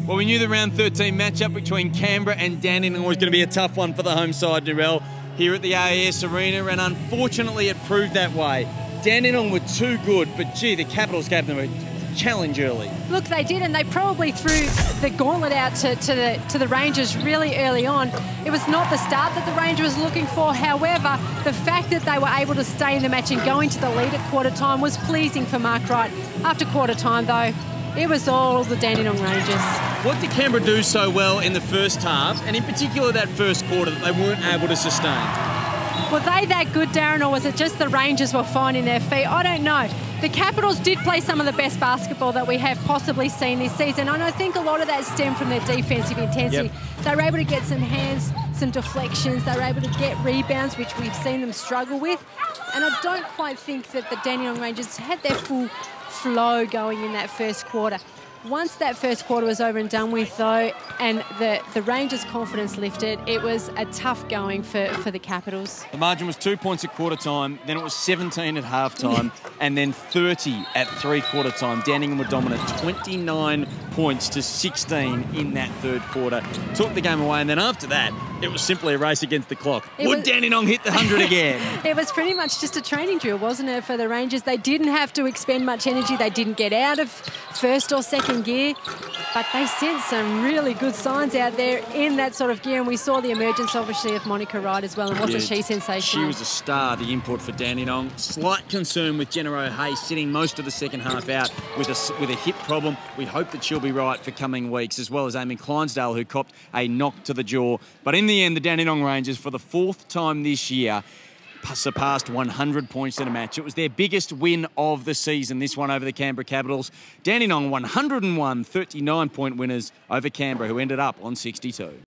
Well, we knew the round 13 matchup between Canberra and Dandenong was going to be a tough one for the home side, Narelle, here at the AES Arena, and unfortunately it proved that way. Dandenong were too good, but gee, the Capitals gave them a challenge early. Look, they did, and they probably threw the gauntlet out to the Rangers really early on. It was not the start that the Rangers was looking for. However, the fact that they were able to stay in the match and go into the lead at quarter time was pleasing for Mark Wright. After quarter time, though, it was all the Dandenong Rangers. What did Canberra do so well in the first half, and in particular that first quarter, that they weren't able to sustain? Were they that good, Darren, or was it just the Rangers were finding their feet? I don't know. The Capitals did play some of the best basketball that we have possibly seen this season, and I think a lot of that stemmed from their defensive intensity. Yep. They were able to get some hands, some deflections, they were able to get rebounds, which we've seen them struggle with. And I don't quite think that the Dandenong Rangers had their full flow going in that first quarter. Once that first quarter was over and done with, though, and the Rangers' confidence lifted, it was a tough going for the Capitals. The margin was 2 points at quarter time, then it was 17 at half time, and then 30 at three-quarter time. Dandenong were dominant, 29 points to 16 in that third quarter. Took the game away, and then after that, it was simply a race against the clock. Would Dandenong hit the 100 again? It was pretty much just a training drill, wasn't it, for the Rangers? They didn't have to expend much energy. They didn't get out of first or second gear, but they sent some really good signs out there in that sort of gear, and we saw the emergence, obviously, of Monica Wright as well, and wasn't she sensational? She was a star, the import for Dandenong. Slight concern with Jenna O'Hay sitting most of the second half out with a hip problem. We hope that she'll be right for coming weeks, as well as Amy Clydesdale, who copped a knock to the jaw. But in the end, the Dandenong Rangers, for the fourth time this year, surpassed 100 points in a match. It was their biggest win of the season, this one over the Canberra Capitals. Dandenong 101 39-point winners over Canberra, who ended up on 62.